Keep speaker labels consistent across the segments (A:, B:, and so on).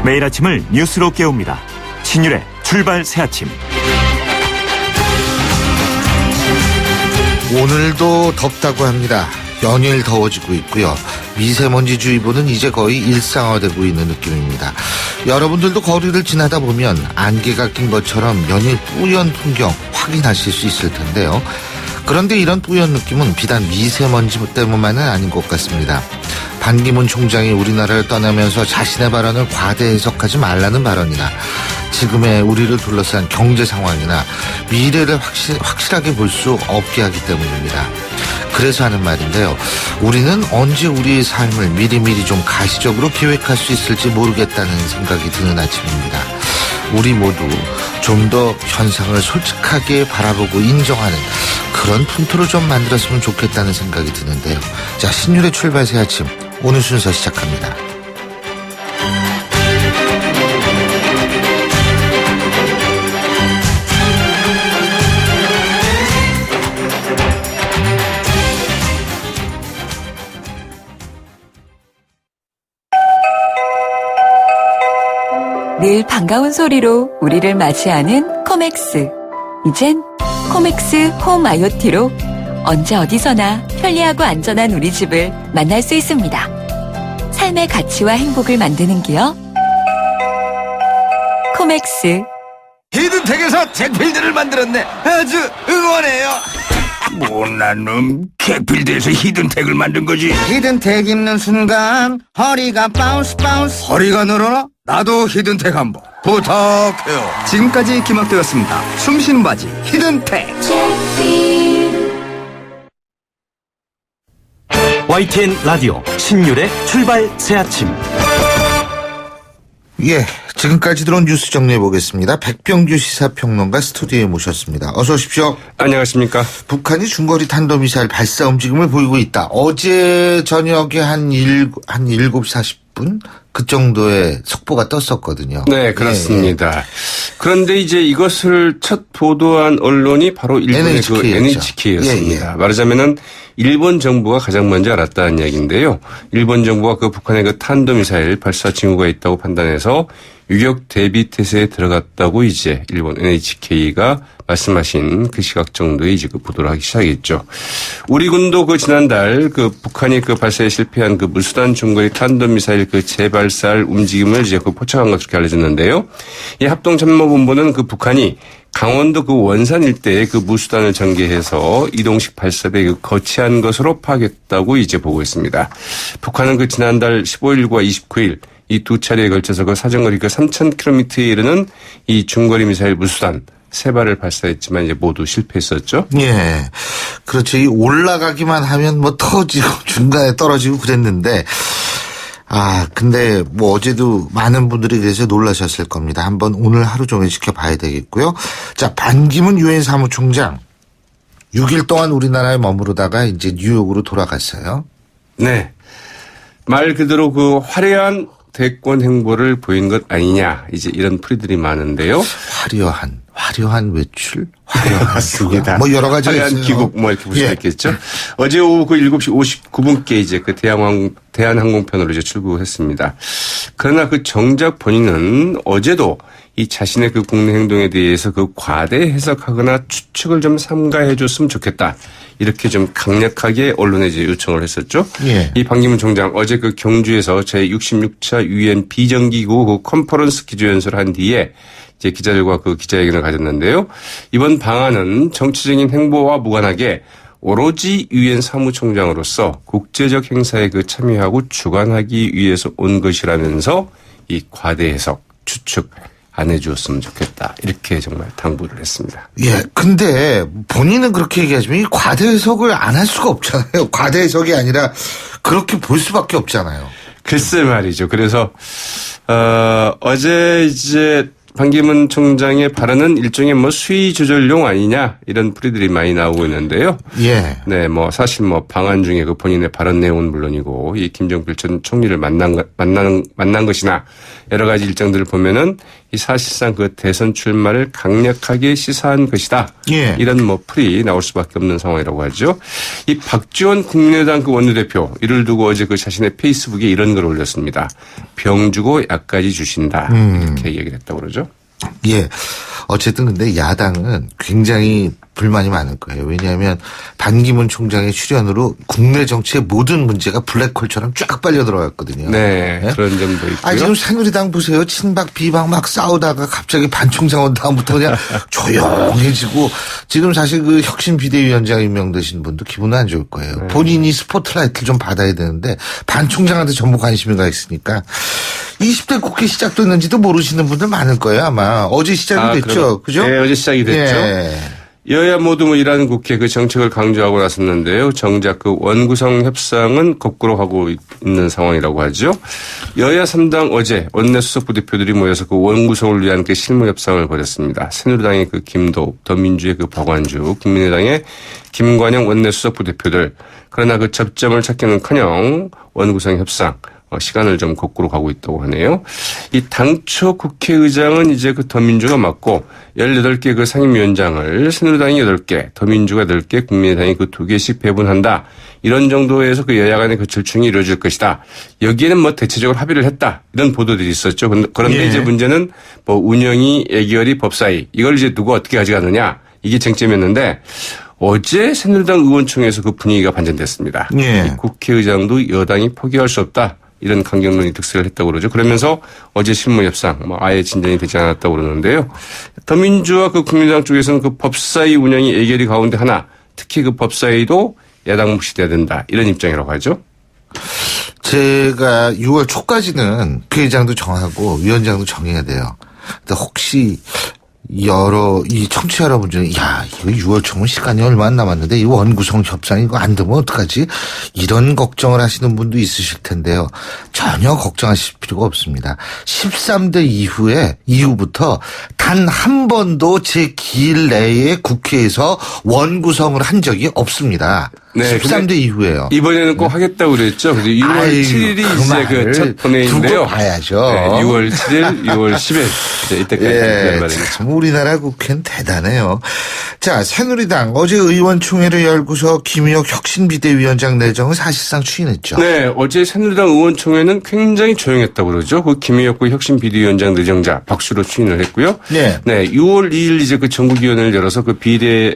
A: 매일 아침을 뉴스로 깨웁니다. 신율의 출발 새아침.
B: 오늘도 덥다고 합니다. 연일 더워지고 있고요. 미세먼지주의보는 이제 거의 일상화되고 있는 느낌입니다. 여러분들도 거리를 지나다 보면 안개가 낀 것처럼 연일 뿌연 풍경 확인하실 수 있을 텐데요. 그런데 이런 뿌연 느낌은 비단 미세먼지 때문만은 아닌 것 같습니다. 반기문 총장이 우리나라를 떠나면서 자신의 발언을 과대 해석하지 말라는 발언이나 지금의 우리를 둘러싼 경제 상황이나 미래를 확실하게 볼 수 없게 하기 때문입니다. 그래서 하는 말인데요. 우리는 언제 우리의 삶을 미리미리 좀 가시적으로 계획할 수 있을지 모르겠다는 생각이 드는 아침입니다. 우리 모두 좀 더 현상을 솔직하게 바라보고 인정하는 그런 풍토를 좀 만들었으면 좋겠다는 생각이 드는데요. 자, 신율의 출발 새 아침, 오늘 순서 시작합니다.
C: 늘 반가운 소리로 우리를 맞이하는 코맥스. 이젠 코맥스 홈 IoT로 언제 어디서나 편리하고 안전한 우리 집을 만날 수 있습니다. 삶의 가치와 행복을 만드는 기업 코맥스.
D: 히든텍에서 잭필드를 만들었네. 아주 응원해요.
E: 못난 놈, 잭필드에서 히든텍을 만든 거지.
D: 히든텍 입는 순간 허리가 바운스. 허리가 늘어나? 나도 히든텍 한번 부탁해요. 지금까지 기막되었습니다. 숨쉬는 바지 히든텍.
A: YTN 라디오 신율의 출발 새아침.
B: 예, 지금까지 들어온 뉴스 정리해 보겠습니다. 백병규 시사평론가 스튜디오에 모셨습니다. 어서 오십시오.
F: 안녕하십니까.
B: 북한이 중거리 탄도미사일 발사 움직임을 보이고 있다. 어제 저녁에 한 7시 40분? 그 정도의 속보가 떴었거든요.
F: 네, 그렇습니다. 그런데 이제 이것을 첫 보도한 언론이 바로 일본의 그 NHK였습니다. 말하자면은 일본 정부가 가장 먼저 알았다는 이야기인데요. 일본 정부가 그 북한의 그 탄도미사일 발사 징후가 있다고 판단해서 유격 대비 태세에 들어갔다고 이제 일본 NHK가 말씀하신 그 시각 정도의 이제 그 보도를 하기 시작했죠. 우리 군도 그 지난달 그 북한이 그 발사에 실패한 그 무수단 중거리 탄도미사일 그 재발사할 움직임을 이제 그 포착한 것으로 알려졌는데요. 이 합동참모본부는 그 북한이 강원도 그 원산 일대에 그 무수단을 전개해서 이동식 발사대에 그 거치한 것으로 파악했다고 이제 보고 있습니다. 북한은 그 지난달 15일과 29일 이 두 차례에 걸쳐서 그 사정거리 그 3,000km에 이르는 이 중거리 미사일 무수단 세 발을 발사했지만 이제 모두 실패했었죠.
B: 예. 그렇죠. 이 올라가기만 하면 뭐 터지고 중간에 떨어지고 그랬는데 근데 뭐 어제도 많은 분들이 그래서 놀라셨을 겁니다. 한번 오늘 하루 종일 지켜봐야 되겠고요. 자, 반기문 유엔 사무총장 6일 동안 우리나라에 머무르다가 이제 뉴욕으로 돌아갔어요.
F: 네. 말 그대로 그 화려한 대권 행보를 보인 것 아니냐. 이제 이런 풀이들이 많은데요.
B: 화려한 외출? 화려한
F: 맞습니다.
B: 뭐 여러 가지가
F: 화려한
B: 있어요.
F: 귀국 뭐 이렇게 볼 수 있겠죠. 어제 오후 그 7시 59분께 이제 그 대한항공편으로 이제 출국했습니다. 그러나 그 정작 본인은 어제도 이 자신의 그 국내 행동에 대해서 그 과대 해석하거나 추측을 좀 삼가해 줬으면 좋겠다. 이렇게 좀 강력하게 언론에 이제 요청을 했었죠.
B: 예.
F: 이 반기문 총장 어제 그 경주에서 제66차 유엔 비정기구 그 컨퍼런스 기조연설을 한 뒤에 이제 기자들과 그 기자회견을 가졌는데요. 이번 방안은 정치적인 행보와 무관하게 오로지 유엔 사무총장으로서 국제적 행사에 그 참여하고 주관하기 위해서 온 것이라면서 이 과대 해석, 추측 안 해주었으면 좋겠다. 이렇게 정말 당부를 했습니다.
B: 예, 근데 본인은 그렇게 얘기하지만 이 과대 해석을 안 할 수가 없잖아요. 과대 해석이 아니라 그렇게 볼 수밖에 없잖아요.
F: 글쎄 말이죠. 그래서 어제 이제 반기문 총장의 발언은 일종의 뭐 수위 조절용 아니냐 이런 풀이들이 많이 나오고 있는데요.
B: 예.
F: 네, 뭐 사실 뭐 방안 중에 그 본인의 발언 내용은 물론이고 이 김정필 전 총리를 만난 것이나 여러 가지 일정들을 보면은 이 사실상 그 대선 출마를 강력하게 시사한 것이다.
B: 예.
F: 이런 뭐 풀이 나올 수밖에 없는 상황이라고 하죠. 이 박지원 국민의당 그 원내대표 이를 두고 어제 그 자신의 페이스북에 이런 걸 올렸습니다. 병 주고 약까지 주신다. 이렇게 얘기를 했다고 그러죠.
B: 예. 어쨌든 근데 야당은 굉장히 불만이 많을 거예요. 왜냐하면 반기문 총장의 출연으로 국내 정치의 모든 문제가 블랙홀처럼 쫙 빨려 들어갔거든요.
F: 네, 네? 그런 점도 있고요.
B: 지금 새누리당 보세요. 친박 비박 막 싸우다가 갑자기 반 총장 온 다음부터 그냥 조용해지고 지금 사실 그 혁신 비대위원장 임명되신 분도 기분은 안 좋을 거예요. 네. 본인이 스포트라이트를 좀 받아야 되는데 반 총장한테 전부 관심이 가 있으니까 20대 국회 시작됐는지도 모르시는 분들 많을 거예요. 아마 어제 시작이 됐죠. 그죠?
F: 네, 어제 시작이 됐죠. 예. 여야 모두 뭐 일하는 국회 그 정책을 강조하고 나섰는데요. 정작 그 원구성 협상은 거꾸로 하고 있는 상황이라고 하죠. 여야 3당 어제 원내수석 부대표들이 모여서 그 원구성을 위한 그 실무 협상을 벌였습니다. 새누리당의 그 김도욱, 더민주의 그 박완주, 국민의당의 김관영 원내수석 부대표들. 그러나 그 접점을 찾기는커녕 원구성 협상. 시간을 좀 거꾸로 가고 있다고 하네요. 이 당초 국회의장은 이제 그 더민주가 맡고 18개 그 상임위원장을 새누리당이 8개, 더민주가 8개, 국민의당이 그 2개씩 배분한다. 이런 정도에서 그 여야 간의 그 절충이 이루어질 것이다. 여기에는 뭐 대체적으로 합의를 했다. 이런 보도들이 있었죠. 그런데 이제 문제는 뭐 운영위, 예결위, 법사위 이걸 이제 누가 어떻게 가져가느냐. 이게 쟁점이었는데 어제 새누리당 의원총회에서 그 분위기가 반전됐습니다. 이 국회의장도 여당이 포기할 수 없다. 이런 강경론이 득세를 했다고 그러죠. 그러면서 어제 실무협상 아예 진전이 되지 않았다고 그러는데요. 더민주와 그 국민의당 쪽에서는 그 법사위 운영이 예결위 가운데 하나, 특히 그 법사위도 야당 몫이 돼야 된다. 이런 입장이라고 하죠.
B: 제가 6월 초까지는 부회장도 정하고 위원장도 정해야 돼요. 근데 혹시 이 청취자 여러분들은 이거 6월 초면 시간이 얼마 안 남았는데 이 원구성 협상 이거 안 되면 어떡하지? 이런 걱정을 하시는 분도 있으실 텐데요. 전혀 걱정하실 필요가 없습니다. 13대 이후부터 단 한 번도 제 기일 내에 국회에서 원구성을 한 적이 없습니다. 네, 13대 이후에요.
F: 이번에는 꼭 하겠다고 그랬죠. 6월 7일이 이제 그 첫 본회의인데요.
B: 두고 봐야죠.
F: 네, 6월 7일, 6월 10일 이때까지.
B: 참 우리나라 국회는 대단해요. 자, 새누리당 어제 의원총회를 열고서 김의겸 혁신비대위원장 내정을 사실상 추인했죠.
F: 네, 어제 새누리당 의원총회는 굉장히 조용했다고 그러죠. 그 김의겸 혁신비대위원장 내정자 박수로 추인을 했고요. 네, 6월 2일 이제 그 전국위원회를 열어서 그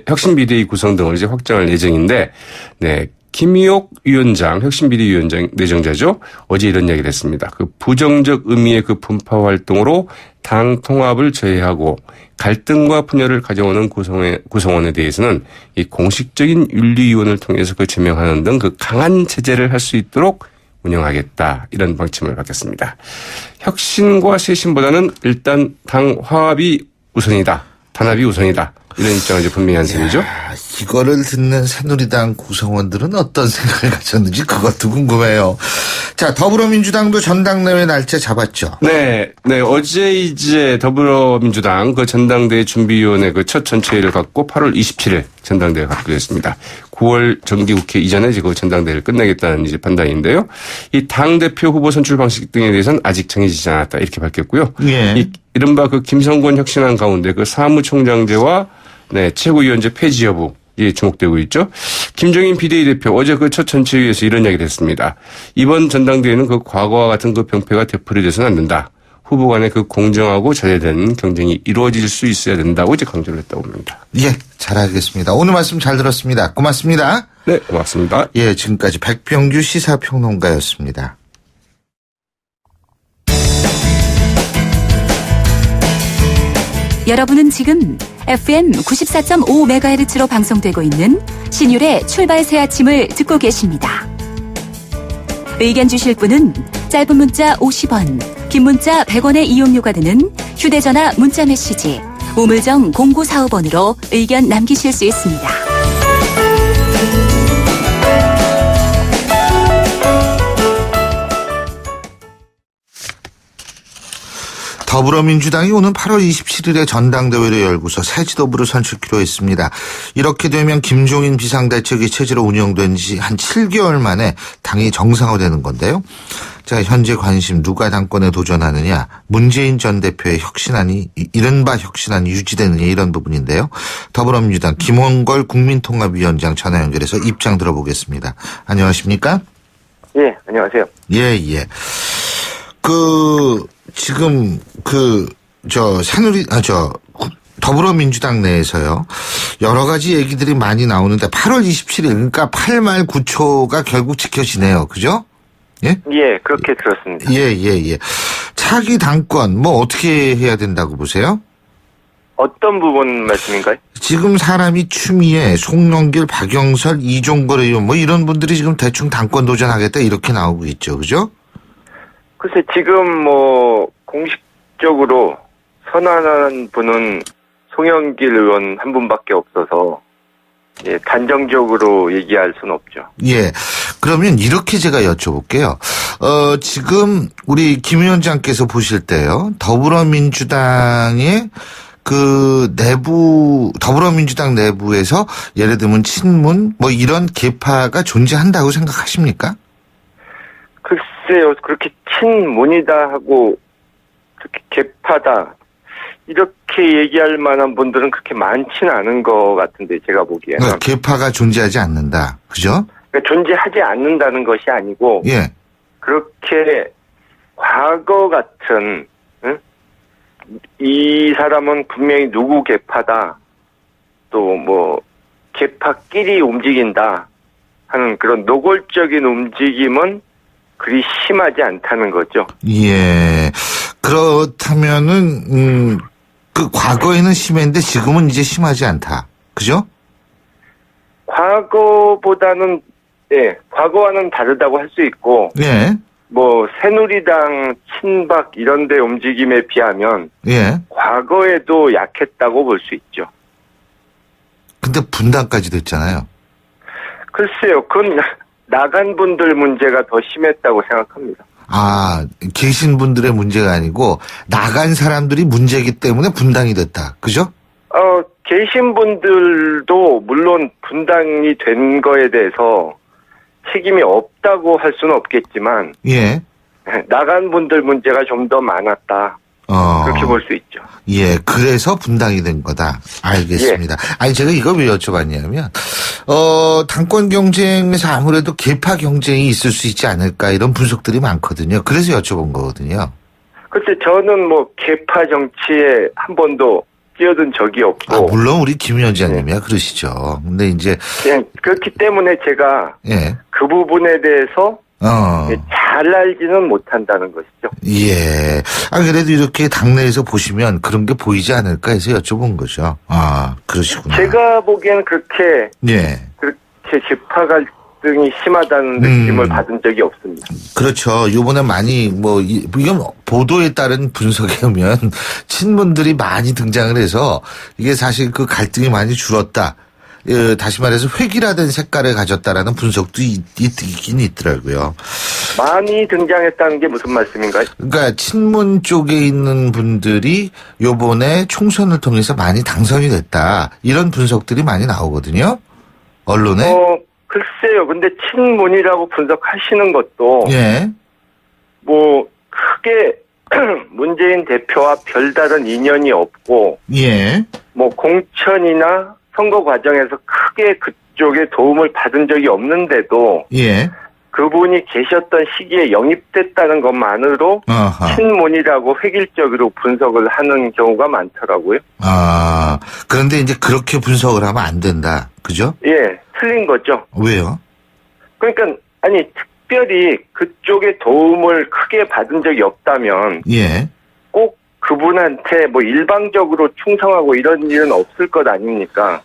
F: 혁신비대위 구성 등을 이제 확정할 예정인데, 네. 김의겸 위원장, 혁신비대위원장 내정자죠. 어제 이런 이야기를 했습니다. 그 부정적 의미의 그 분파 활동으로 당 통합을 저해하고 갈등과 분열을 가져오는 구성원에 대해서는 이 공식적인 윤리위원을 통해서 그 제명하는 등 그 강한 제재를 할 수 있도록 운영하겠다. 이런 방침을 받겠습니다. 혁신과 쇄신보다는 일단 당 화합이 우선이다. 단합이 우선이다. 이런 입장을 이제 분명히 한 셈이죠.
B: 이거를 듣는 새누리당 구성원들은 어떤 생각을 가졌는지 그것도 궁금해요. 자, 더불어민주당도 전당대회 날짜 잡았죠.
F: 네. 어제 이제 더불어민주당 그 전당대회 준비위원회 그 첫 전체회를 갖고 8월 27일 전당대회 갖기로 했습니다. 9월 정기국회 이전에 이제 그 전당대회를 끝내겠다는 이제 판단인데요. 이 당대표 후보 선출 방식 등에 대해서는 아직 정해지지 않았다. 이렇게 밝혔고요. 이른바 그 김성권 혁신안 가운데 그 사무총장제와 최고위원제 폐지 여부 주목되고 있죠. 김종인 비대위 대표 어제 그 첫 전체회의에서 이런 이야기를 했습니다. 이번 전당대회는 그 과거와 같은 그 병폐가 되풀이돼서는 안 된다. 후보 간의 그 공정하고 제대된 경쟁이 이루어질 수 있어야 된다고 이제 강조를 했다고 합니다.
B: 예, 잘 알겠습니다. 오늘 말씀 잘 들었습니다. 고맙습니다.
F: 네, 고맙습니다.
B: 예, 지금까지 백병규 시사평론가였습니다.
C: 여러분은 지금 FM 94.5MHz로 방송되고 있는 신율의 출발 새 아침을 듣고 계십니다. 의견 주실 분은 짧은 문자 50원, 긴 문자 100원의 이용료가 드는 휴대전화 문자 메시지 우물정 0945번으로 의견 남기실 수 있습니다.
B: 더불어민주당이 오는 8월 27일에 전당대회를 열고서 새 지도부를 선출키로 했습니다. 이렇게 되면 김종인 비상대책위 체제로 운영된 지 한 7개월 만에 당이 정상화되는 건데요. 자, 현재 관심 누가 당권에 도전하느냐, 문재인 전 대표의 혁신안이 이른바 혁신안이 유지되느냐 이런 부분인데요. 더불어민주당 김원걸 국민통합위원장 전화 연결해서 입장 들어보겠습니다. 안녕하십니까?
G: 예, 안녕하세요.
B: 예. 지금 더불어민주당 내에서요, 여러 가지 얘기들이 많이 나오는데 8월 27일, 그러니까 8말 9초가 결국 지켜지네요. 그죠? 예?
G: 예, 그렇게 들었습니다.
B: 예. 차기 당권, 어떻게 해야 된다고 보세요?
G: 어떤 부분 말씀인가요?
B: 지금 사람이 추미애, 송영길, 박영설, 이종걸 의원, 이런 분들이 지금 대충 당권 도전하겠다 이렇게 나오고 있죠. 그죠?
G: 글쎄, 지금 공식적으로 선언한 분은 송영길 의원 한 분밖에 없어서, 예, 단정적으로 얘기할 수는 없죠.
B: 예. 그러면 이렇게 제가 여쭤볼게요. 지금 우리 김 위원장께서 보실 때요, 더불어민주당의 더불어민주당 내부에서 예를 들면 친문, 이런 계파가 존재한다고 생각하십니까?
G: 글쎄요, 그렇게 친문이다 하고, 그렇게 개파다, 이렇게 얘기할 만한 분들은 그렇게 많지는 않은 것 같은데, 제가 보기에는.
B: 그러니까 계파가 존재하지 않는다. 그죠?
G: 그러니까 존재하지 않는다는 것이 아니고,
B: 예.
G: 그렇게 과거 같은, 이 사람은 분명히 누구 계파다, 또 계파끼리 움직인다 하는 그런 노골적인 움직임은 그리 심하지 않다는 거죠.
B: 예. 그렇다면은, 과거에는 심했는데 지금은 이제 심하지 않다. 그죠?
G: 과거보다는, 예, 과거와는 다르다고 할 수 있고,
B: 예.
G: 새누리당, 친박 이런 데 움직임에 비하면,
B: 예.
G: 과거에도 약했다고 볼 수 있죠.
B: 근데 분당까지 됐잖아요.
G: 글쎄요, 그건 나간 분들 문제가 더 심했다고 생각합니다.
B: 계신 분들의 문제가 아니고 나간 사람들이 문제이기 때문에 분당이 됐다. 그죠?
G: 계신 분들도 물론 분당이 된 거에 대해서 책임이 없다고 할 수는 없겠지만,
B: 예.
G: 나간 분들 문제가 좀 더 많았다. 그렇게 볼 수 있죠.
B: 예, 그래서 분당이 된 거다. 알겠습니다.
G: 예.
B: 아니, 제가 이걸 왜 여쭤봤냐면, 당권 경쟁에서 아무래도 계파 경쟁이 있을 수 있지 않을까 이런 분석들이 많거든요. 그래서 여쭤본 거거든요.
G: 글쎄, 저는 계파 정치에 한 번도 끼어든 적이 없고.
B: 물론 우리 김 위원장님이야 그러시죠. 근데 이제.
G: 그냥 그렇기 때문에 제가.
B: 예.
G: 그 부분에 대해서. 잘 알지는 못한다는 것이죠.
B: 예. 그래도 이렇게 당내에서 보시면 그런 게 보이지 않을까 해서 여쭤본 거죠. 그러시구나.
G: 제가 보기에는 그렇게.
B: 예.
G: 그렇게 계파 갈등이 심하다는 느낌을 받은 적이 없습니다.
B: 그렇죠. 요번에 많이 이건 보도에 따른 분석에 의하면 친문들이 많이 등장을 해서 이게 사실 그 갈등이 많이 줄었다. 다시 말해서 획일화된 색깔을 가졌다라는 분석도 있긴 있더라고요.
G: 많이 등장했다는 게 무슨 말씀인가요?
B: 그러니까 친문 쪽에 있는 분들이 요번에 총선을 통해서 많이 당선이 됐다. 이런 분석들이 많이 나오거든요. 언론에.
G: 글쎄요. 근데 친문이라고 분석하시는 것도.
B: 예.
G: 크게 문재인 대표와 별다른 인연이 없고.
B: 예.
G: 공천이나 선거 과정에서 크게 그쪽에 도움을 받은 적이 없는데도.
B: 예.
G: 그분이 계셨던 시기에 영입됐다는 것만으로. 친문이라고 획일적으로 분석을 하는 경우가 많더라고요.
B: 그런데 이제 그렇게 분석을 하면 안 된다. 그죠?
G: 예. 틀린 거죠.
B: 왜요?
G: 그러니까 특별히 그쪽에 도움을 크게 받은 적이 없다면.
B: 예.
G: 꼭 그분한테 일방적으로 충성하고 이런 일은 없을 것 아닙니까?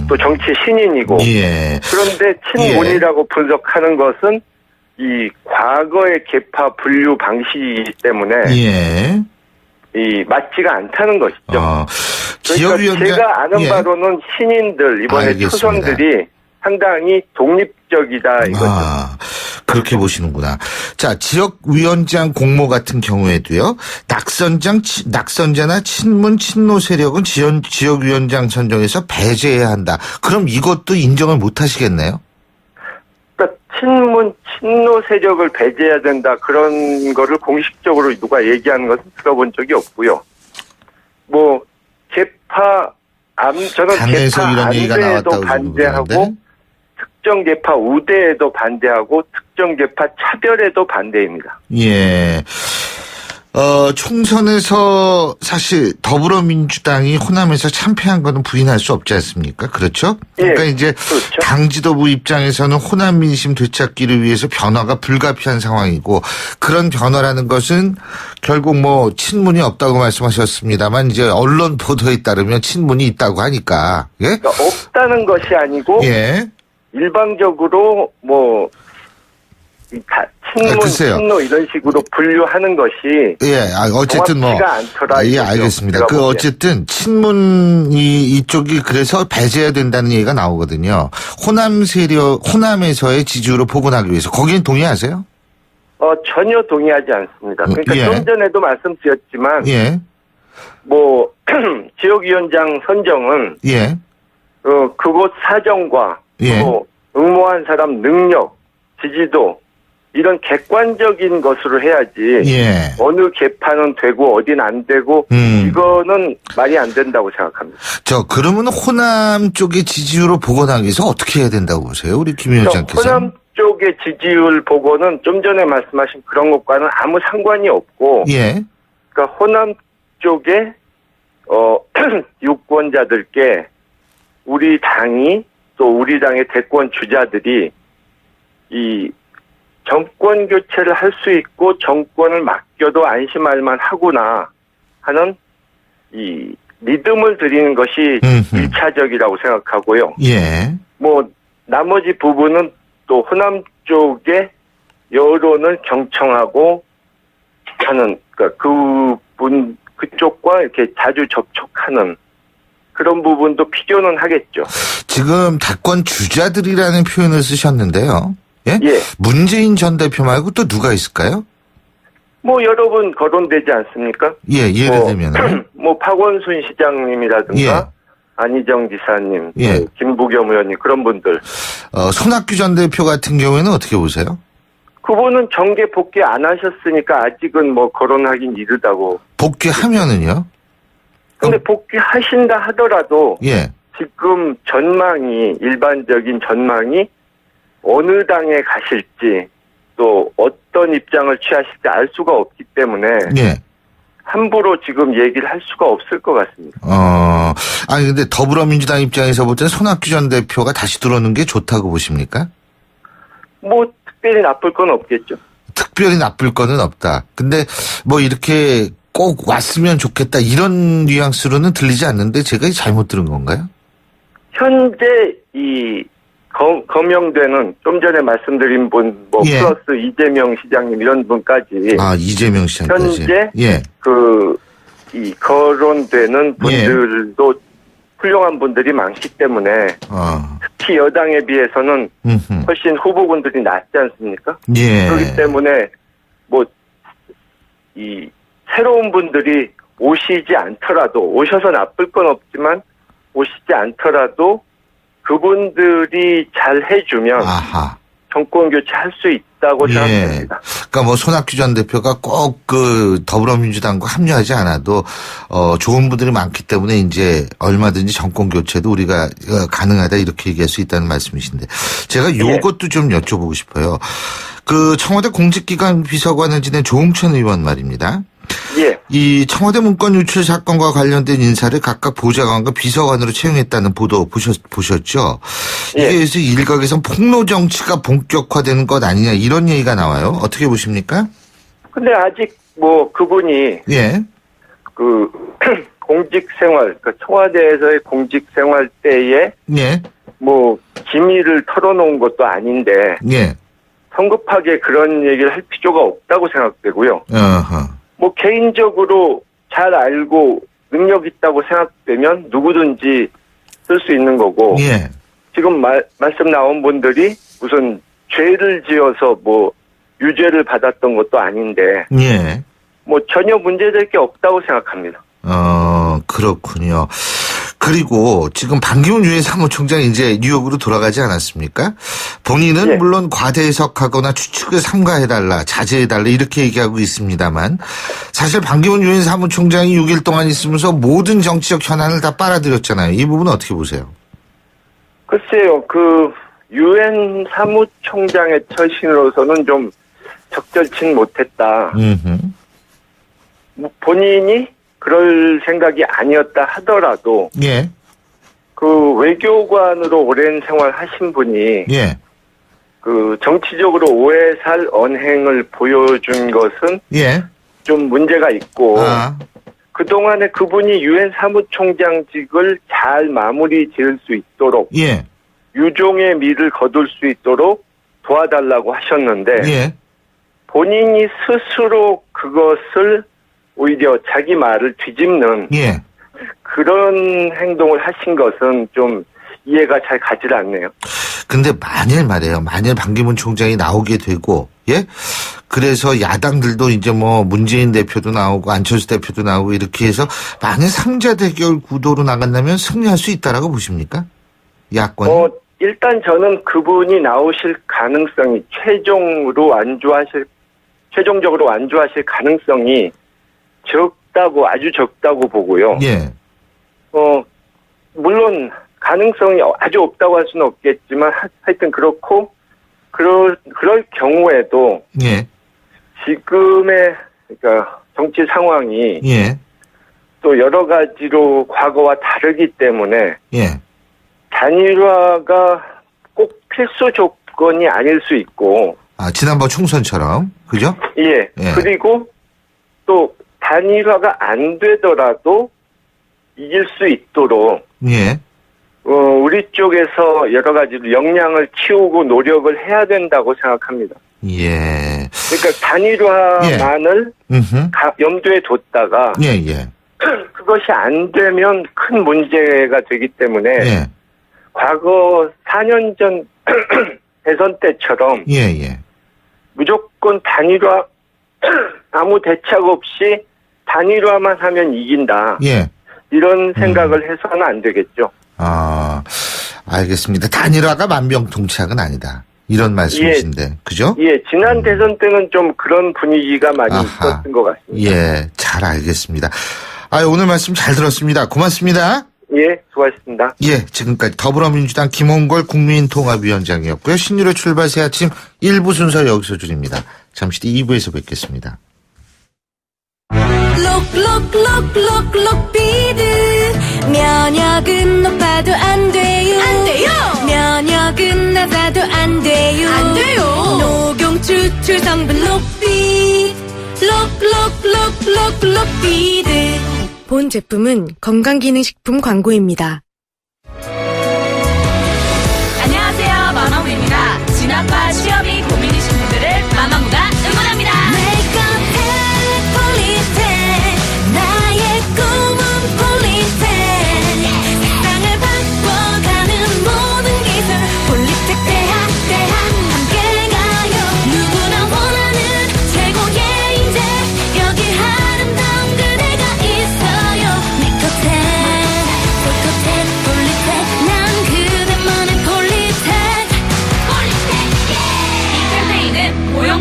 G: 또 정치 신인이고.
B: 예.
G: 그런데 친문이라고 분석하는 것은 이 과거의 계파 분류 방식이기 때문에.
B: 예.
G: 맞지가 않다는 것이죠.
B: 지역위원장.
G: 제가 아는 바로는 신인들, 이번에
B: 알겠습니다.
G: 초선들이 상당히 독립적이다 이거죠.
B: 그렇게 보시는구나. 자, 지역위원장 공모 같은 경우에도요. 낙선자나 친문, 친노 세력은 지역위원장 선정에서 배제해야 한다. 그럼 이것도 인정을 못 하시겠네요?
G: 그러니까 친문, 친노 세력을 배제해야 된다. 그런 거를 공식적으로 누가 얘기하는 것은 들어본 적이 없고요. 뭐 저는
B: 당에서
G: 개파
B: 이런 얘기가
G: 안대에도
B: 나왔다고
G: 반대하고 특정 개파 우대에도 반대하고 특정 개파 차별에도 반대입니다.
B: 예. 총선에서 사실 더불어민주당이 호남에서 참패한 거는 부인할 수 없지 않습니까? 그렇죠? 그러니까
G: 예,
B: 이제
G: 그렇죠.
B: 당 지도부 입장에서는 호남 민심 되찾기를 위해서 변화가 불가피한 상황이고 그런 변화라는 것은 결국 뭐 친문이 없다고 말씀하셨습니다만 이제 언론 보도에 따르면 친문이 있다고 하니까. 예?
G: 그러니까 없다는 것이 아니고
B: 예.
G: 일방적으로 뭐 친문,
B: 글쎄요.
G: 친노 이런 식으로 분류하는 것이
B: 예, 어쨌든 뭐.
G: 정확치가 않더라.
B: 예,
G: 이거죠.
B: 알겠습니다.
G: 제가
B: 그
G: 보기엔.
B: 어쨌든 친문이 이쪽이 그래서 배제해야 된다는 얘기가 나오거든요. 호남에서의 지지율을 복원하기 위해서. 거기는 동의하세요?
G: 전혀 동의하지 않습니다. 그러니까
B: 예.
G: 좀 전에도 말씀드렸지만
B: 예,
G: 뭐 지역위원장 선정은
B: 예,
G: 그곳 사정과
B: 예.
G: 또 응모한 사람 능력, 지지도 이런 객관적인 것으로 해야지
B: 예.
G: 어느 개파는 되고 어딘 안 되고 이거는 말이 안 된다고 생각합니다.
B: 그러면 호남 쪽의 지지율을 복원하기 위해서 어떻게 해야 된다고 보세요? 우리 김 위원장께서.
G: 호남 쪽의 지지율 보고는 좀 전에 말씀하신 그런 것과는 아무 상관이 없고
B: 예,
G: 그러니까 호남 쪽에 유권자들께 우리 당이 또 우리 당의 대권 주자들이 이 정권 교체를 할 수 있고 정권을 맡겨도 안심할 만하구나 하는 이 믿음을 드리는 것이 1차적이라고 생각하고요.
B: 예,
G: 뭐 나머지 부분은 또 호남 쪽의 여론을 경청하고 하는 그러니까 그쪽과 이렇게 자주 접촉하는 그런 부분도 필요는 하겠죠.
B: 지금 대권 주자들이라는 표현을 쓰셨는데요. 예?
G: 예.
B: 문재인 전 대표 말고 또 누가 있을까요?
G: 뭐 여러 분 거론되지 않습니까?
B: 예, 예를 들면.
G: 뭐 박원순 시장님이라든가
B: 예.
G: 안희정 지사님,
B: 예.
G: 김부겸 의원님 그런 분들.
B: 손학규 전 대표 같은 경우에는 어떻게 보세요?
G: 그분은 정계 복귀 안 하셨으니까 아직은 뭐 거론하긴 이르다고.
B: 복귀하면은요?
G: 근데 복귀하신다 하더라도
B: 예.
G: 지금 전망이 일반적인 전망이 어느 당에 가실지 또 어떤 입장을 취하실지 알 수가 없기 때문에
B: 예.
G: 함부로 지금 얘기를 할 수가 없을 것 같습니다.
B: 아니 근데 더불어민주당 입장에서 볼 때는 손학규 전 대표가 다시 들어오는 게 좋다고 보십니까?
G: 뭐 특별히 나쁠 건 없겠죠.
B: 특별히 나쁠 거는 없다. 근데 뭐 이렇게 꼭 왔으면 좋겠다 이런 뉘앙스로는 들리지 않는데 제가 잘못 들은 건가요?
G: 현재 이 거명되는 좀 전에 말씀드린 분, 뭐
B: 예.
G: 플러스 이재명 시장님 이런 분까지
B: 이재명 시장까지.
G: 현재
B: 예.
G: 이 거론되는 분들도 훌륭한 분들이 많기 때문에 특히 여당에 비해서는 훨씬 후보군들이 낫지 않습니까?
B: 예.
G: 그렇기 때문에 뭐 이 새로운 분들이 오시지 않더라도 오셔서 나쁠 건 없지만 오시지 않더라도 그분들이 잘 해주면 정권 교체할 수 있다고 생각합니다.
B: 그러니까 뭐 손학규 전 대표가 꼭 그 더불어민주당과 합류하지 않아도 좋은 분들이 많기 때문에 이제 얼마든지 정권 교체도 우리가 가능하다 이렇게 얘기할 수 있다는 말씀이신데 제가 요것도 좀 여쭤보고 싶어요. 그 청와대 공직기관 비서관을 지낸 조홍천 의원 말입니다.
G: 예.
B: 이 청와대 문건 유출 사건과 관련된 인사를 각각 보좌관과 비서관으로 채용했다는 보도 보셨죠?
G: 예.
B: 이게 그래서 일각에선 폭로 정치가 본격화되는 것 아니냐 이런 얘기가 나와요. 어떻게 보십니까?
G: 근데 아직 뭐 그분이 그 공직 생활, 그러니까 청와대에서의 공직 생활 때에 뭐 기밀을 털어놓은 것도 아닌데 성급하게 그런 얘기를 할 필요가 없다고 생각되고요. 뭐 개인적으로 잘 알고 능력 있다고 생각되면 누구든지 쓸 수 있는 거고 지금 말씀 나온 분들이 무슨 죄를 지어서 뭐 유죄를 받았던 것도 아닌데
B: 예.
G: 뭐 전혀 문제될 게 없다고 생각합니다.
B: 그렇군요. 그리고 지금 반기문 유엔 사무총장이 이제 뉴욕으로 돌아가지 않았습니까? 본인은
G: 예.
B: 물론 과대 해석하거나 추측을 삼가해달라, 자제해달라 이렇게 얘기하고 있습니다만 사실 반기문 유엔 사무총장이 6일 동안 있으면서 모든 정치적 현안을 다 빨아들였잖아요. 이 부분은 어떻게 보세요?
G: 글쎄요, 그 유엔 사무총장의 처신으로서는 좀 적절치 못했다. 본인이 그럴 생각이 아니었다 하더라도
B: 예.
G: 그 외교관으로 오랜 생활하신 분이
B: 예.
G: 그 정치적으로 오해살 언행을 보여준 것은
B: 예.
G: 좀 문제가 있고
B: 아.
G: 그동안에 그분이 유엔 사무총장직을 잘 마무리 지을 수 있도록
B: 예.
G: 유종의 미를 거둘 수 있도록 도와달라고 하셨는데
B: 예.
G: 본인이 스스로 그것을 오히려 자기 말을 뒤집는
B: 예.
G: 그런 행동을 하신 것은 좀 이해가 잘 가질 않네요.
B: 근데 만일 반기문 총장이 나오게 되고, 예? 그래서 야당들도 이제 뭐 문재인 대표도 나오고 안철수 대표도 나오고 이렇게 해서 만약 3자 대결 구도로 나간다면 승리할 수 있다라고 보십니까? 야권?
G: 일단 저는 그분이 나오실 가능성이 최종적으로 완주하실 가능성이 아주 적다고 보고요.
B: 예.
G: 물론 가능성이 아주 없다고 할 수는 없겠지만 하여튼 그렇고 그럴 경우에도
B: 예.
G: 지금의 그러니까 정치 상황이
B: 예.
G: 또 여러 가지로 과거와 다르기 때문에
B: 예.
G: 단일화가 꼭 필수 조건이 아닐 수 있고
B: 지난번 총선처럼 그죠?
G: 예. 그리고 또 단일화가 안 되더라도 이길 수 있도록
B: 예.
G: 우리 쪽에서 여러 가지로 역량을 키우고 노력을 해야 된다고 생각합니다.
B: 예.
G: 그러니까 단일화만을 염두에 뒀다가
B: 예.
G: 그것이 안 되면 큰 문제가 되기 때문에
B: 예.
G: 과거 4년 전 대선 때처럼
B: 예.
G: 무조건 단일화 아무 대책 없이 단일화만 하면 이긴다.
B: 예.
G: 이런 생각을 해서는 안 되겠죠.
B: 알겠습니다. 단일화가 만병통치약은 아니다. 이런 말씀이신데, 그죠?
G: 예, 지난 대선 때는 좀 그런 분위기가 많이 있었던 것 같습니다.
B: 예, 잘 알겠습니다. 오늘 말씀 잘 들었습니다. 고맙습니다.
G: 예, 수고하셨습니다.
B: 예, 지금까지 더불어민주당 김홍걸 국민통합위원장이었고요. 신유로 출발 새 아침 1부 순서 여기서 줄입니다. 잠시 뒤 2부에서 뵙겠습니다.
H: 록록록록록록비드 면역은 높아도 안 돼요. 면역은 낮아도 안 돼요. 녹용 추출 성분 록비 록록록록록비드 본 제품은 건강기능식품 광고입니다.
I: 안녕하세요, 마마무입니다. 진학과 취업이 고민이신 분들을 마마무가 응원합니다.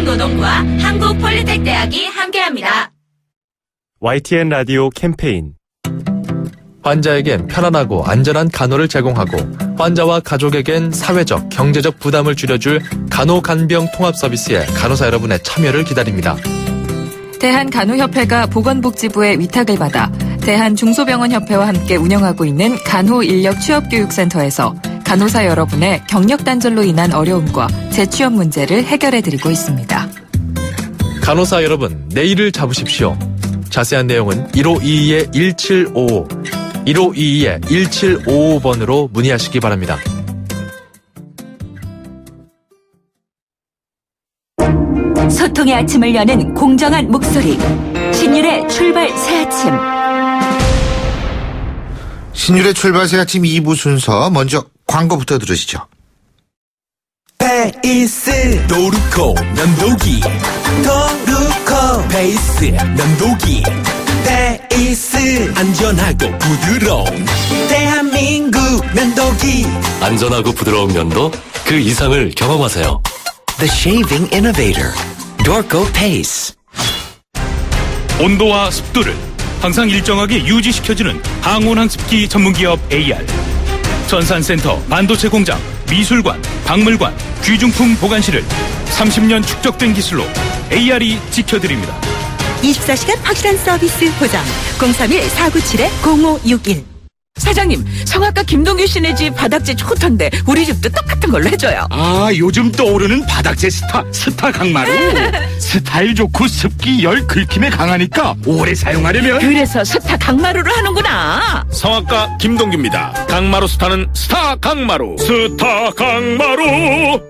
I: 노동부와 한국폴리텍대학이 함께합니다.
J: YTN 라디오 캠페인
K: 환자에겐 편안하고 안전한 간호를 제공하고 환자와 가족에겐 사회적, 경제적 부담을 줄여줄 간호간병 통합 서비스에 간호사 여러분의 참여를 기다립니다.
C: 대한간호협회가 보건복지부의 위탁을 받아 대한중소병원협회와 함께 운영하고 있는 간호인력취업교육센터에서 간호사 여러분의 경력 단절로 인한 어려움과 재취업 문제를 해결해드리고 있습니다.
K: 간호사 여러분, 내일을 잡으십시오. 자세한 내용은 1522-1755, 1522-1755번으로 문의하시기 바랍니다.
C: 소통의 아침을 여는 공정한 목소리. 신율의 출발 새아침.
B: 신율의 출발 새아침 2부 순서 먼저 광고부터 들으시죠.
L: 베이스 도르코 면도기 도르코 베이스 면도기 베이스 안전하고 부드러운 대한민국 면도기
M: 안전하고 부드러운 면도 그 이상을 경험하세요.
L: The Shaving Innovator Dorco Pace.
N: 온도와 습도를 항상 일정하게 유지시켜주는 항온항습기 전문기업 AR. 전산센터, 반도체 공장, 미술관, 박물관, 귀중품 보관실을 30년 축적된 기술로 AR이 지켜드립니다.
O: 24시간 확실한 서비스 보장 031-497-0561.
P: 사장님, 성악가 김동규 씨네 집 바닥재 좋던데 우리 집도 똑같은 걸로 해줘요.
E: 아, 요즘 떠오르는 바닥재 스타 강마루. 스타일 좋고 습기 열 긁힘에 강하니까 오래 사용하려면
P: 그래서 스타 강마루를 하는구나.
E: 성악가 김동규입니다. 강마루 스타는 스타 강마루. 스타 강마루.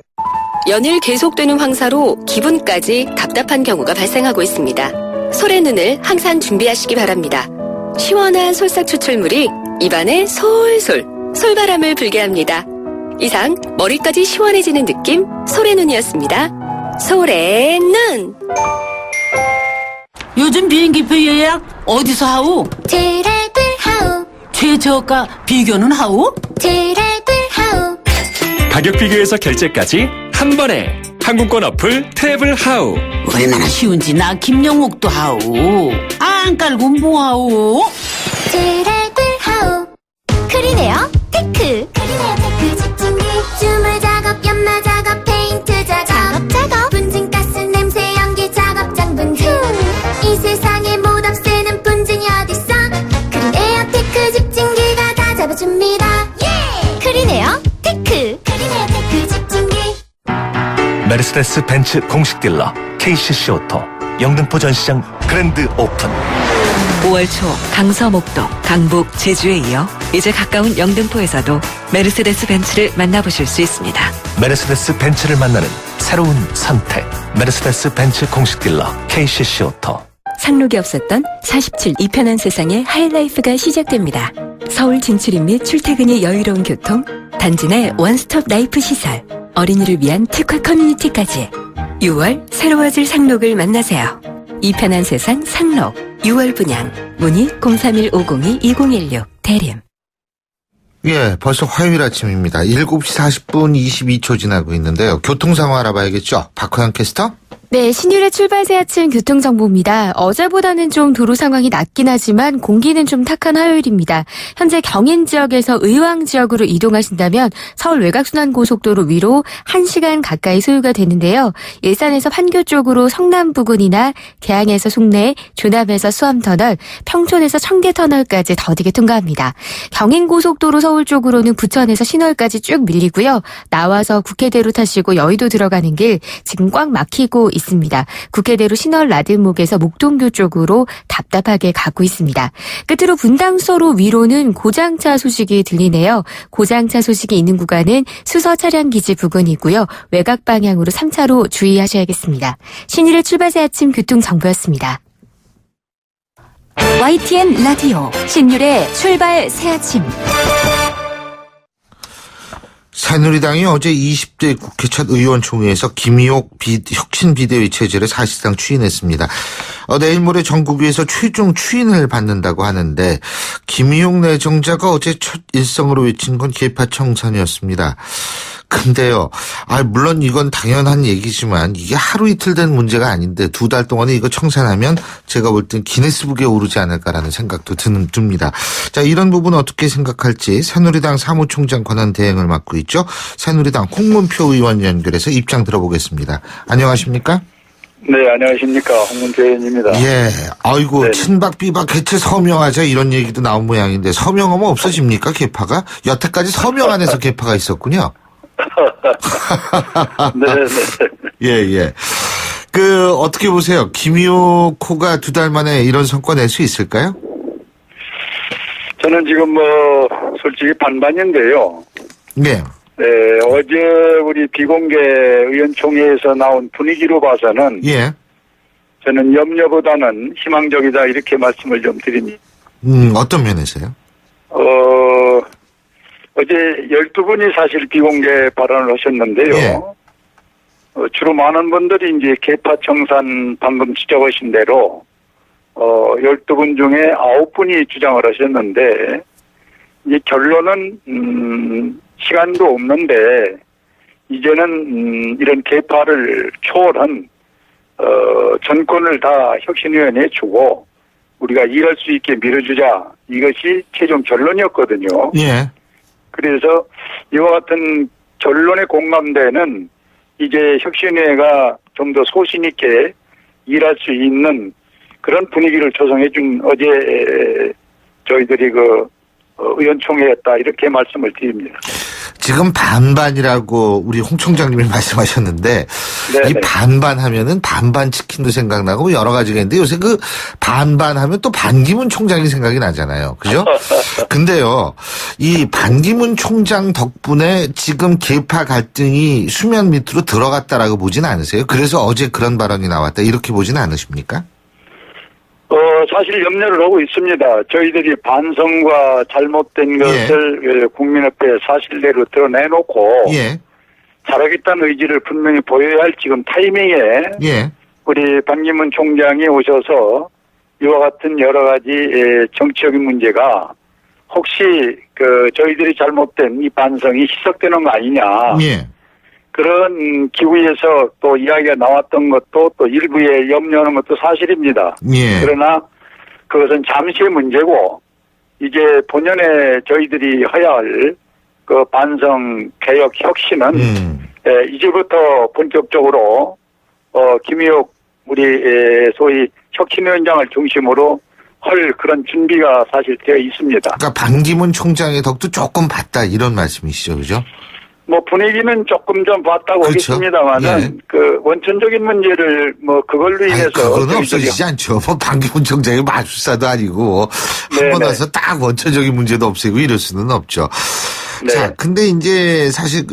Q: 연일 계속되는 황사로 기분까지 답답한 경우가 발생하고 있습니다. 솔의 눈을 항상 준비하시기 바랍니다. 시원한 솔싹 추출물이 입안에 솔솔 솔바람을 불게 합니다. 이상 머리까지 시원해지는 느낌 솔의 눈이었습니다. 솔의 눈.
R: 요즘 비행기표 예약 어디서 하오?
S: 트래블하우.
R: 최저가 비교는 하오?
S: 트래블하우.
M: 가격 비교에서 결제까지 한 번에 항공권 어플 트래블하우.
R: 얼마나 쉬운지 나 김영옥도 하오. 안 깔고 뭐 하오?
S: 트래블하우. 크리네어 테크. 크리네어 테크 집중기. 주물 작업, 연마 작업, 페인트 작업. 분진가스 냄새 연기 작업 장분진. 이 세상에 못 없애는 분진이 어딨어. 크리네어 테크 집중기가 다 잡아줍니다. 예! 크리네어 테크. 크리네어 테크 집중기.
T: 메르세데스 벤츠 공식 딜러 KCC 오토 영등포 전시장 그랜드 오픈.
C: 5월 초 강서, 목동, 강북, 제주에 이어 이제 가까운 영등포에서도 메르세데스 벤츠를 만나보실 수 있습니다.
T: 메르세데스 벤츠를 만나는 새로운 선택. 메르세데스 벤츠 공식 딜러 KCC 오토.
C: 상록이 없었던 47 이편한 세상의 하이라이프가 시작됩니다. 서울 진출입 및 출퇴근이 여유로운 교통, 단지 내 원스톱 라이프 시설, 어린이를 위한 특화 커뮤니티까지 6월 새로워질 상록을 만나세요. 이편한 세상 상록 6월 분양 문의 031-502-2016 대림.
B: 예, 벌써 화요일 아침입니다. 7시 40분 22초 지나고 있는데요. 교통 상황 알아봐야겠죠? 박호영 캐스터?
U: 네, 신율의 출발 새 아침 교통정보입니다. 어제보다는 좀 도로 상황이 낫긴 하지만 공기는 좀 탁한 화요일입니다. 현재 경인 지역에서 의왕 지역으로 이동하신다면 서울 외곽순환고속도로 위로 1시간 가까이 소요가 되는데요. 일산에서 판교 쪽으로 성남 부근이나 계양에서 송내, 조남에서 수암터널, 평촌에서 청계터널까지 더디게 통과합니다. 경인고속도로 서울 쪽으로는 부천에서 신월까지 쭉 밀리고요. 나와서 국회대로 타시고 여의도 들어가는 길 지금 꽉 막히고 있습니다. 국회대로 신월 라들목에서 목동교 쪽으로 답답하게 가고 있습니다. 끝으로 분당서로 위로는 고장차 소식이 들리네요. 고장차 소식이 있는 구간은 수서 차량기지 부근이고요. 외곽 방향으로 3차로 주의하셔야겠습니다. 신일의 출발새 아침 교통정보였습니다.
C: YTN 라디오 신율의 출발 새 아침.
B: 새누리당이 어제 20대 국회 첫 의원총회에서 김희옥 혁신 비대위 체제를 사실상 추인했습니다. 내일 모레 전국위에서 최종 추인을 받는다고 하는데 김희옥 내정자가 어제 첫 일성으로 외친 건 계파 청산이었습니다. 근데요, 물론 이건 당연한 얘기지만 이게 하루 이틀 된 문제가 아닌데 2달 동안에 이거 청산하면 제가 볼 땐 기네스북에 오르지 않을까라는 생각도 듭니다. 자, 이런 부분 어떻게 생각할지 새누리당 사무총장 권한 대행을 맡고 있죠. 새누리당 홍문표 의원 연결해서 입장 들어보겠습니다. 안녕하십니까?
V: 네, 안녕하십니까. 홍문표 의원입니다.
B: 예, 아이고,
V: 네.
B: 친박 비박 개최 서명하자 이런 얘기도 나온 모양인데 서명하면 없어집니까, 개파가? 여태까지 서명 안에서 개파가 있었군요.
V: 네.
B: 예. 어떻게 보세요? 김희옥 호가 2달 만에 이런 성과 낼 수 있을까요?
V: 저는 지금 솔직히 반반인데요.
B: 네.
V: 네, 어제 우리 비공개 의원총회에서 나온 분위기로 봐서는.
B: 예.
V: 저는 염려보다는 희망적이다 이렇게 말씀을 좀 드립니다.
B: 어떤 면에서요?
V: 어제 12분이 사실 비공개 발언을 하셨는데요.
B: 예.
V: 주로 많은 분들이 이제 개파 청산 방금 지적하신 대로 12분 중에 9분이 주장을 하셨는데 이제 결론은 시간도 없는데 이제는 이런 개파를 초월한 전권을 다 혁신위원회에 주고 우리가 일할 수 있게 밀어주자, 이것이 최종 결론이었거든요.
B: 예.
V: 그래서 이와 같은 결론에 공감되는 이제 혁신위회가 좀 더 소신 있게 일할 수 있는 그런 분위기를 조성해 준 어제 저희들이 의원총회였다, 이렇게 말씀을 드립니다.
B: 지금 반반이라고 우리 홍 총장님이 말씀하셨는데
V: 네네.
B: 이 반반 하면은 반반 치킨도 생각나고 여러 가지가 있는데 요새 그 반반 하면 또 반기문 총장이 생각이 나잖아요. 그죠? 근데요, 이 반기문 총장 덕분에 지금 계파 갈등이 수면 밑으로 들어갔다라고 보진 않으세요? 그래서 어제 그런 발언이 나왔다, 이렇게 보진 않으십니까?
V: 사실 염려를 하고 있습니다. 저희들이 반성과 잘못된 것을 국민 앞에 사실대로 드러내놓고 잘하겠다는 의지를 분명히 보여야 할 지금 타이밍에 우리 반기문 총장이 오셔서 이와 같은 여러 가지 정치적인 문제가 혹시 저희들이 잘못된 이 반성이 희석되는 거 아니냐. 그런 기구에서 또 이야기가 나왔던 것도 또 일부에 염려하는 것도 사실입니다. 그러나 그것은 잠시의 문제고 이제 본연의 저희들이 해야 할 그 반성, 개혁, 혁신은 이제부터 본격적으로 김의옥 우리 소위 혁신위원장을 중심으로 할 그런 준비가 사실 되어 있습니다.
B: 그러니까 반기문 총장의 덕도 조금 봤다, 이런 말씀이시죠, 그죠?
V: 분위기는 조금 좀 봤다고 하겠습니다만은 원천적인 문제를 그걸로 인해서
B: 그거는 없어지지 않죠. 반기문 총장이 마술사도 아니고 한 번 와서 딱 원천적인 문제도 없애고 이럴 수는 없죠. 자, 근데 이제 사실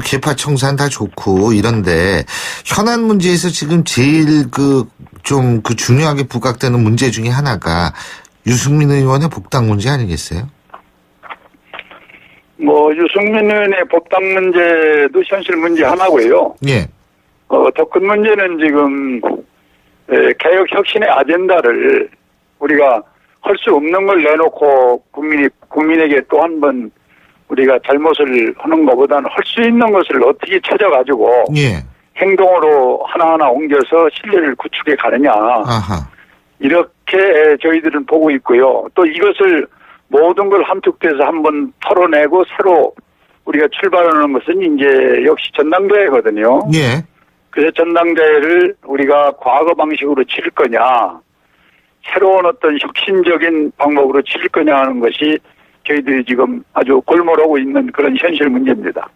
B: 개파 청산 다 좋고 이런데 현안 문제에서 지금 제일 중요하게 부각되는 문제 중에 하나가 유승민 의원의 복당 문제 아니겠어요?
V: 유승민 의원의 복당 문제도 현실 문제 하나고요. 더 큰 문제는 지금 개혁 혁신의 아젠다를 우리가 할 수 없는 걸 내놓고 국민에게 또 한 번 우리가 잘못을 하는 것보다는 할 수 있는 것을 어떻게 찾아가지고 행동으로 하나하나 옮겨서 신뢰를 구축해 가느냐. 이렇게 저희들은 보고 있고요. 또 이것을 모든 걸 함축돼서 한번 털어내고 새로 우리가 출발하는 것은 이제 역시 전당대회거든요. 그래서 전당대회를 우리가 과거 방식으로 치를 거냐, 새로운 어떤 혁신적인 방법으로 치를 거냐 하는 것이 저희들이 지금 아주 골몰하고 있는 그런 현실 문제입니다.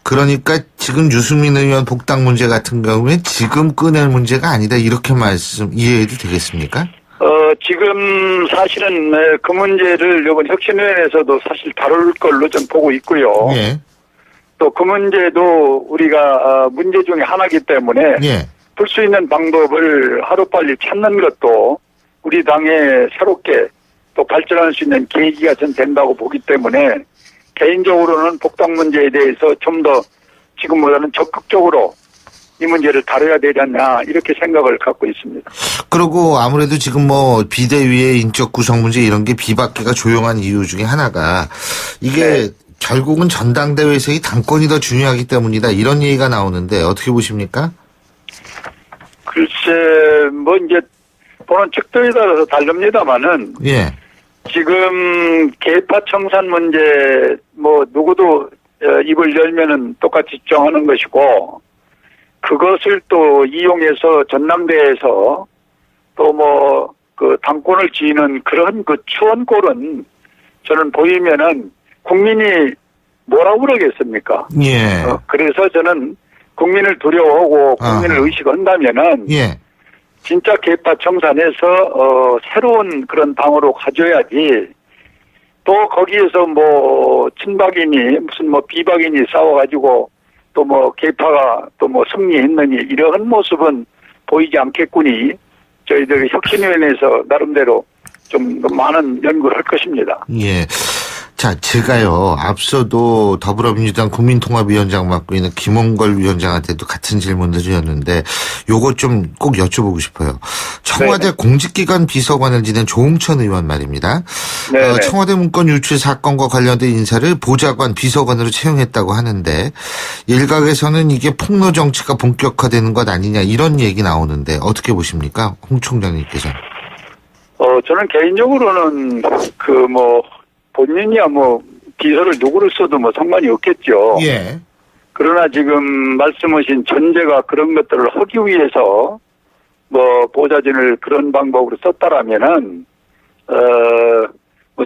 B: 그러니까 지금 유승민 의원 복당 문제 같은 경우에 지금 꺼낼 문제가 아니다, 이렇게 이해해도 되겠습니까?
V: 지금 사실은 그 문제를 이번 혁신위원회에서도 사실 다룰 걸로 좀 보고 있고요. 또 그 문제도 우리가 문제 중에 하나이기 때문에 풀 수 있는 방법을 하루빨리 찾는 것도 우리 당에 새롭게 또 발전할 수 있는 계기가 전 된다고 보기 때문에 개인적으로는 복당 문제에 대해서 좀 더 지금보다는 적극적으로 이 문제를 다뤄야 되지 않냐, 이렇게 생각을 갖고 있습니다.
B: 그리고 아무래도 지금 비대위의 인적 구성 문제 이런 게 비박계가 조용한 이유 중에 하나가 이게 결국은 전당대회에서의 당권이 더 중요하기 때문이다, 이런 얘기가 나오는데 어떻게 보십니까?
V: 글쎄, 이제 보는 측도에 따라서 다릅니다만은 지금 개파 청산 문제 누구도 입을 열면은 똑같이 주장하는 것이고, 그것을 또 이용해서 전당대회에서 또 당권을 쥐는 그런 추원골은 저는 보이면은 국민이 뭐라고 그러겠습니까? 그래서 저는 국민을 두려워하고 국민을 의식한다면은 진짜 개파 청산해서 새로운 그런 당으로 가져야지, 또 거기에서 친박이니 무슨 비박이니 싸워가지고 또 개파가 또 승리했느니 이런 모습은 보이지 않겠구니 저희들 혁신위원회에서 나름대로 좀 많은 연구를 할 것입니다.
B: 자, 제가요, 앞서도 더불어민주당 국민통합위원장 맡고 있는 김홍걸 위원장한테도 같은 질문을 드렸는데, 요거 좀 꼭 여쭤보고 싶어요. 청와대
V: 네네.
B: 공직기관 비서관을 지낸 조홍천 의원 말입니다.
V: 네네.
B: 청와대 문건 유출 사건과 관련된 인사를 보좌관, 비서관으로 채용했다고 하는데, 일각에서는 이게 폭로 정치가 본격화되는 것 아니냐, 이런 얘기 나오는데, 어떻게 보십니까? 홍 총장님께서.
V: 저는 개인적으로는 본인이야 비서를 누구를 써도 상관이 없겠죠.
B: 예.
V: 그러나 지금 말씀하신 전제가 그런 것들을 하기 위해서 보좌진을 그런 방법으로 썼다라면은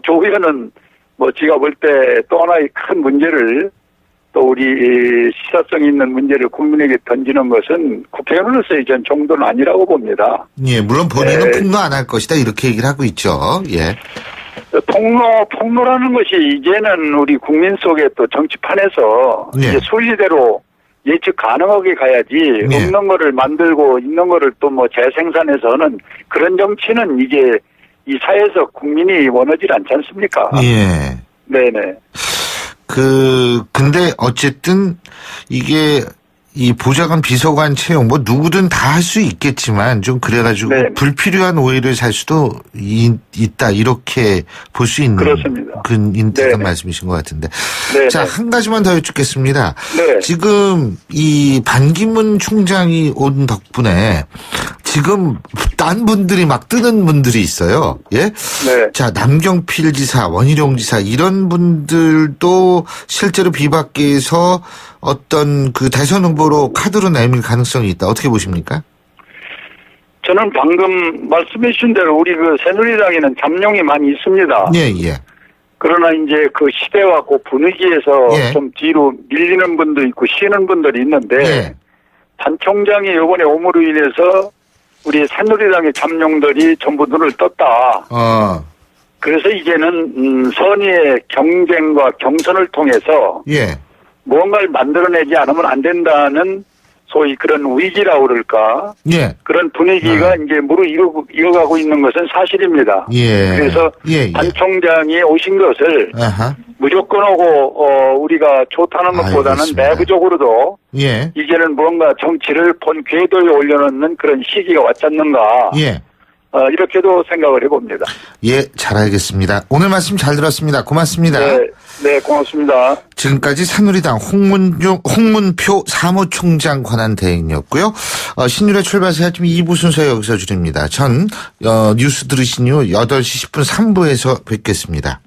V: 조 의원은 지가 볼 때 또 하나의 큰 문제를 또 우리 시사성 있는 문제를 국민에게 던지는 것은 국회의원으로서의 전 정도는 아니라고 봅니다.
B: 예, 물론 본인은 폭로 안 할 것이다 이렇게 얘기를 하고 있죠. 예.
V: 폭로라는 것이 이제는 우리 국민 속에 또 정치판에서
B: 예.
V: 이제 순리대로 예측 가능하게 가야지
B: 예.
V: 없는 거를 만들고 있는 거를 또 재생산해서 하는 그런 정치는 이게 이 사회에서 국민이 원하지 않지 않습니까?
B: 예.
V: 네네.
B: 근데 어쨌든 이게 이 보좌관 비서관 채용 누구든 다 할 수 있겠지만 좀 그래가지고
V: 네.
B: 불필요한 오해를 살 수도 있다 이렇게 볼 수 있는
V: 그렇습니다.
B: 그런 말씀이신 것 같은데.
V: 네네.
B: 자, 한 가지만 더 여쭙겠습니다.
V: 네.
B: 지금 이 반기문 총장이 온 덕분에 지금 딴 분들이 막 뜨는 분들이 있어요. 예?
V: 네.
B: 자, 남경필 지사, 원희룡 지사 이런 분들도 실제로 비박계에서 어떤 대선 후보로 카드로 내밀 가능성이 있다. 어떻게 보십니까?
V: 저는 방금 말씀해 주신 대로 우리 새누리당에는 잠룡이 많이 있습니다.
B: 예, 예.
V: 그러나 이제 그 시대와 그 분위기에서
B: 예.
V: 좀 뒤로 밀리는 분도 있고 쉬는 분들이 있는데
B: 예.
V: 단 총장이 이번에 오므로 인해서 우리 새누리당의 잠룡들이 전부 눈을 떴다. 그래서 이제는 선의의 경쟁과 경선을 통해서
B: 예.
V: 무언가를 만들어내지 않으면 안 된다는 소위 그런 위기라고 그럴까.
B: 예.
V: 그런 분위기가 이제 이어가고 있는 것은 사실입니다.
B: 예.
V: 그래서
B: 예, 예.
V: 단 총장이 오신 것을
B: 아하.
V: 무조건 오고 우리가 좋다는 것보다는
B: 알겠습니다.
V: 내부적으로도
B: 예.
V: 이제는 뭔가 정치를 본 궤도에 올려놓는 그런 시기가 왔지 않는가.
B: 예.
V: 이렇게도 생각을 해봅니다.
B: 예, 잘 알겠습니다. 오늘 말씀 잘 들었습니다. 고맙습니다.
V: 네, 고맙습니다.
B: 지금까지 새누리당 홍문표 사무총장 권한대행이었고요. 신율의 출발새 아침 2부 순서 여기서 줄입니다. 전 뉴스 들으신 후 8시 10분 3부에서 뵙겠습니다.